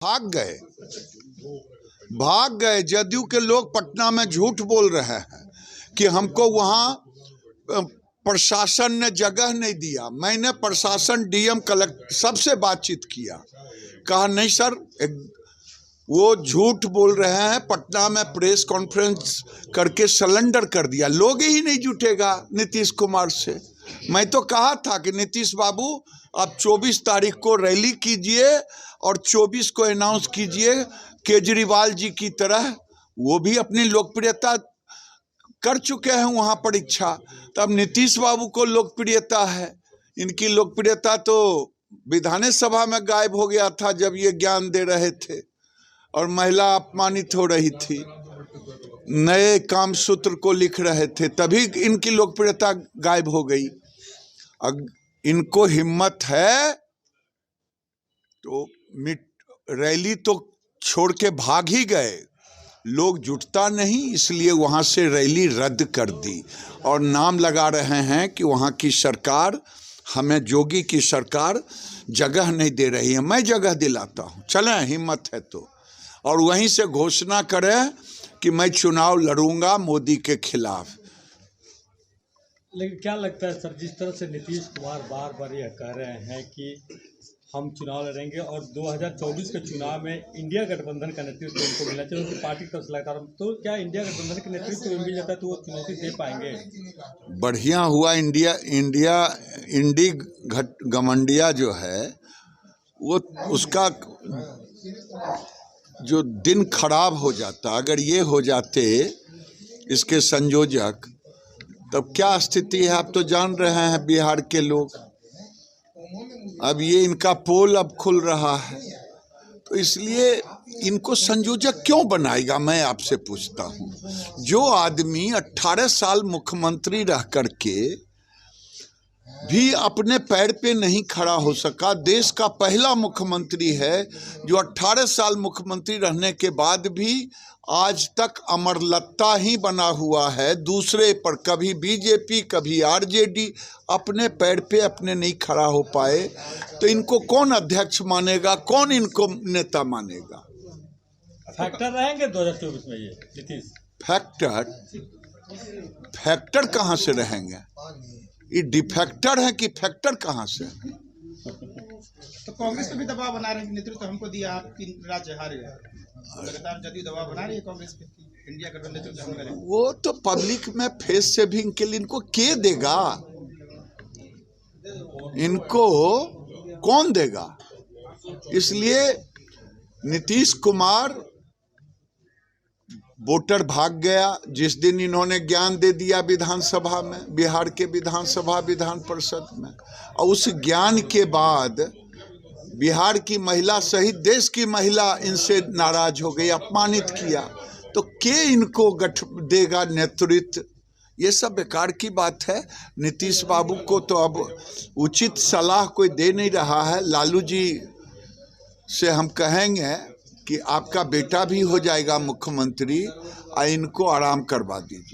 भाग गए। जदयू के लोग पटना में झूठ बोल रहे हैं कि हमको वहाँ प्रशासन ने जगह नहीं दिया। मैंने प्रशासन, डीएम, कलेक्टर सबसे बातचीत किया, कहा नहीं सर, वो झूठ बोल रहे हैं। पटना में प्रेस कॉन्फ्रेंस करके सरेंडर कर दिया। लोग ही नहीं जुटेगा नीतीश कुमार से। मैं तो कहा था कि नीतीश बाबू आप 24 तारीख को रैली कीजिए और 24 को अनाउंस कीजिए केजरीवाल जी की तरह। वो भी अपनी लोकप्रियता कर चुके हैं वहाँ परीक्षा। तब नीतीश बाबू को लोकप्रियता है। इनकी लोकप्रियता तो विधानसभा में गायब हो गया था जब ये ज्ञान दे रहे थे और महिला अपमानित हो रही थी, नए काम सूत्र को लिख रहे थे, तभी इनकी लोकप्रियता गायब हो गई। अब इनको हिम्मत है तो रैली तो छोड़ के भाग ही गए। लोग जुटता नहीं, इसलिए वहाँ से रैली रद्द कर दी और नाम लगा रहे हैं कि वहाँ की सरकार, हमें जोगी की सरकार जगह नहीं दे रही है। मैं जगह दिलाता हूँ, चलें हिम्मत है तो। और वहीं से घोषणा करें कि मैं चुनाव लड़ूंगा मोदी के खिलाफ। लेकिन क्या लगता है सर, जिस तरह से नीतीश कुमार बार बार यह कह रहे हैं कि हम चुनाव लड़ेंगे और 2024 के चुनाव में इंडिया गठबंधन का नेतृत्व उनको मिलना चाहिए, उनकी पार्टी की तरफ से लगातार, तो क्या इंडिया गठबंधन के नेतृत्व में मिल जाता है तो वो चुनौती दे पाएंगे? बढ़िया हुआ। इंडी गमंडिया जो है वो, उसका जो दिन खराब हो जाता, अगर ये हो जाते इसके संयोजक, तब क्या स्थिति है आप तो जान रहे हैं बिहार के लोग। अब ये इनका पोल अब खुल रहा है, तो इसलिए इनको संयोजक क्यों बनाएगा, मैं आपसे पूछता हूँ। जो आदमी 18 साल मुख्यमंत्री रह करके भी अपने पैर पे नहीं खड़ा हो सका, देश का पहला मुख्यमंत्री है जो 18 साल मुख्यमंत्री रहने के बाद भी आज तक अमरलता ही बना हुआ है दूसरे पर। कभी बीजेपी, कभी आरजेडी, अपने पैर पे अपने नहीं खड़ा हो पाए, तो इनको कौन अध्यक्ष मानेगा, कौन इनको नेता मानेगा? फैक्टर रहेंगे 2024 में ये नीतीश? फैक्टर कहाँ से रहेंगे? ये डिफेक्टर है कि फैक्टर कहाँ से? तो कांग्रेस पे भी दबाव बना रहे हैं, नेतृत्व हमको दिया, आप 3 राज्य हारे हैं, लगातार जदयू दबाव बना रही है कांग्रेस पे, इंडिया गठबंधन नेतृत्व हम करें। वो तो पब्लिक में फेस सेविंग के लिए इनको के देगा? इनको कौन देगा? इसलिए नीतीश कुमार वोटर भाग गया जिस दिन इन्होंने ज्ञान दे दिया विधानसभा में, बिहार के विधानसभा विधान परिषद में। और उस ज्ञान के बाद बिहार की महिला सहित देश की महिला इनसे नाराज हो गई, अपमानित किया। तो के इनको देगा नेतृत्व? ये सब बेकार की बात है। नीतीश बाबू को तो अब उचित सलाह कोई दे नहीं रहा है। लालू जी से हम कहेंगे कि आपका बेटा भी हो जाएगा मुख्यमंत्री, इनको आराम करवा दीजिए।